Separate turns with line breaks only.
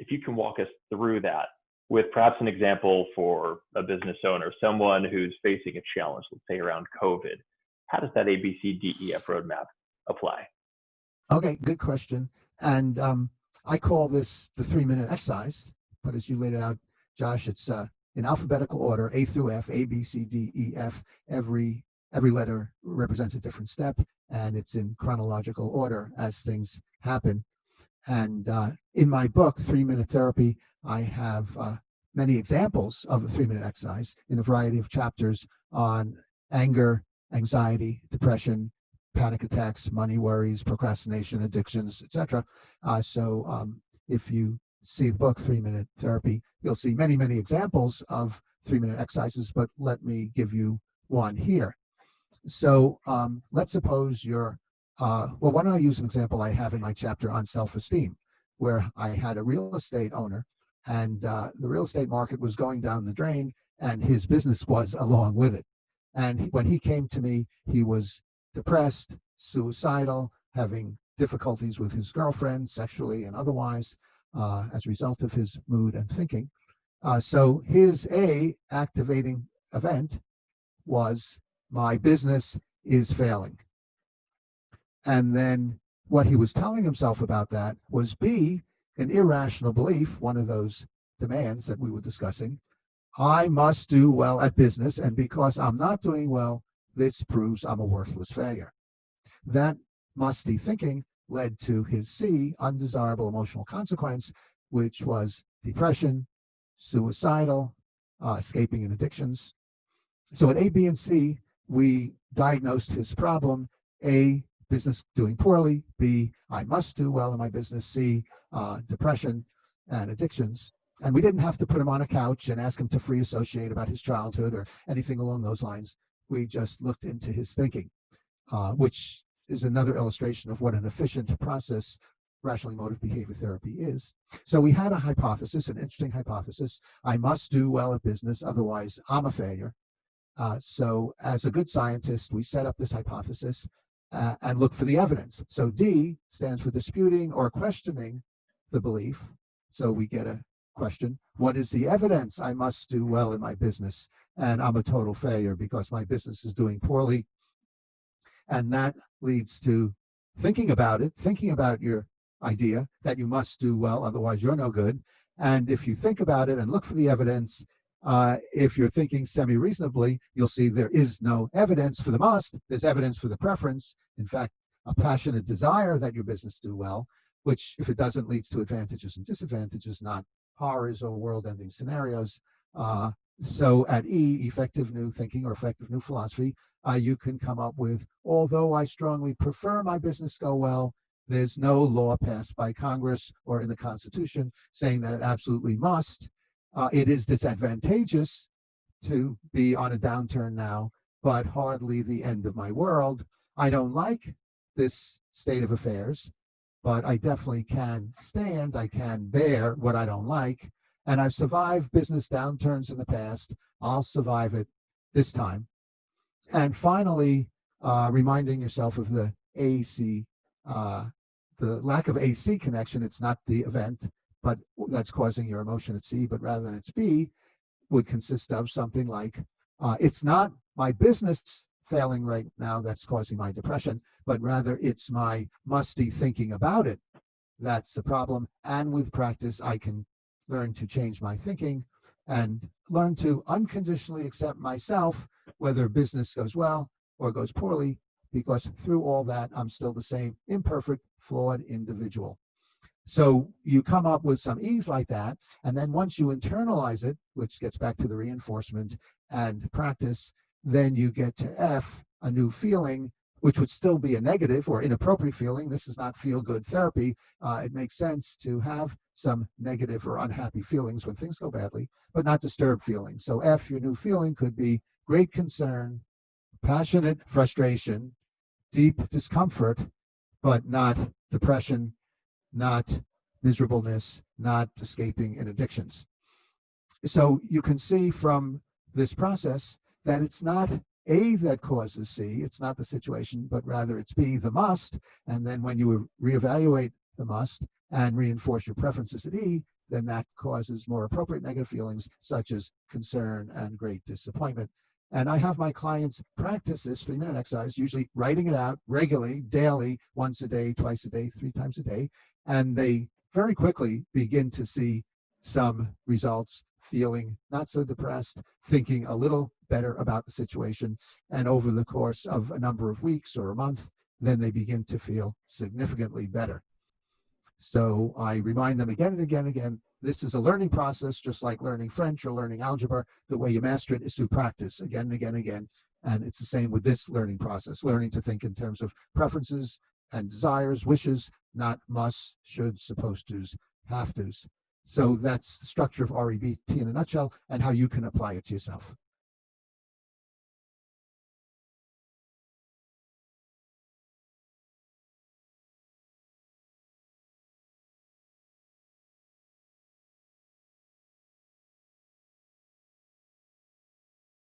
if you can walk us through that with perhaps an example for a business owner, someone who's facing a challenge, let's say around COVID, how does that ABCDEF roadmap apply?
Okay, good question. And I call this the 3-minute exercise, but as you laid it out, Josh, it's in alphabetical order, A through F, A, B, C, D, E, F. Every letter represents a different step, and it's in chronological order as things happen. And in my book, 3-Minute Therapy, I have many examples of a 3-minute exercise in a variety of chapters on anger, anxiety, depression, panic attacks, money worries, procrastination, addictions, etc. So if you see the book 3-Minute Therapy, you'll see many, many examples of 3-minute exercises, but let me give you one here. So let's suppose you're, well, why don't I use an example I have in my chapter on self-esteem, where I had a real estate owner, and the real estate market was going down the drain, and his business was along with it. And when he came to me, he was depressed, suicidal, having difficulties with his girlfriend, sexually and otherwise, as a result of his mood and thinking. So his activating event was, my business is failing. And then what he was telling himself about that was B, an irrational belief, one of those demands that we were discussing. I must do well at business, and because I'm not doing well, this proves I'm a worthless failure. That musty thinking led to his C, undesirable emotional consequence, which was depression, suicidal, escaping in addictions. So at A, B, and C, we diagnosed his problem. A, business doing poorly. B, I must do well in my business. C, depression and addictions. And we didn't have to put him on a couch and ask him to free associate about his childhood or anything along those lines. We just looked into his thinking, which is another illustration of what an efficient process rationally motive behavior therapy is. So we had a hypothesis, an interesting hypothesis. I must do well at business, otherwise I'm a failure. So as a good scientist, we set up this hypothesis and look for the evidence. So D stands for disputing or questioning the belief. So we get a question, what is the evidence I must do well in my business and I'm a total failure because my business is doing poorly? And that leads to thinking about it, thinking about your idea that you must do well, otherwise you're no good. And if you think about it and look for the evidence, if you're thinking semi-reasonably, you'll see there is no evidence for the must, there's evidence for the preference. In fact, a passionate desire that your business do well, which if it doesn't leads to advantages and disadvantages, not horrors or world-ending scenarios. So at E, effective new thinking or effective new philosophy, you can come up with, although I strongly prefer my business go well, there's no law passed by Congress or in the Constitution saying that it absolutely must. It is disadvantageous to be on a downturn now, but hardly the end of my world. I don't like this state of affairs, but I definitely can stand, I can bear what I don't like. And I've survived business downturns in the past. I'll survive it this time. And finally, reminding yourself of the AC, the lack of AC connection. It's not the event, but that's causing your emotion at C, but rather than it's B, would consist of something like, it's not my business failing right now that's causing my depression, but rather it's my musty thinking about it that's the problem. And with practice, I can learn to change my thinking and learn to unconditionally accept myself, whether business goes well or goes poorly, because through all that, I'm still the same imperfect, flawed individual. So you come up with some ease like that, and then once you internalize it, which gets back to the reinforcement and practice, then you get to F, a new feeling, which would still be a negative or inappropriate feeling. This is not feel-good therapy. It makes sense to have some negative or unhappy feelings when things go badly, but not disturbed feelings. So F, your new feeling, could be great concern, passionate frustration, deep discomfort, but not depression, not miserableness, not escaping in addictions. So you can see from this process that it's not A that causes C, it's not the situation, but rather it's B, the must. And then when you reevaluate the must and reinforce your preferences at E, then that causes more appropriate negative feelings such as concern and great disappointment. And I have my clients practice this 3-minute exercise, usually writing it out regularly, daily, once a day, twice a day, 3 times a day. And they very quickly begin to see some results, feeling not so depressed, thinking a little better about the situation. And over the course of a number of weeks or a month, then they begin to feel significantly better. So I remind them again and again and again, this is a learning process, just like learning French or learning algebra. The way you master it is through practice again and again and again. And it's the same with this learning process, learning to think in terms of preferences and desires, wishes, not musts, shoulds, supposed tos, have tos. So that's the structure of REBT in a nutshell and how you can apply it to yourself.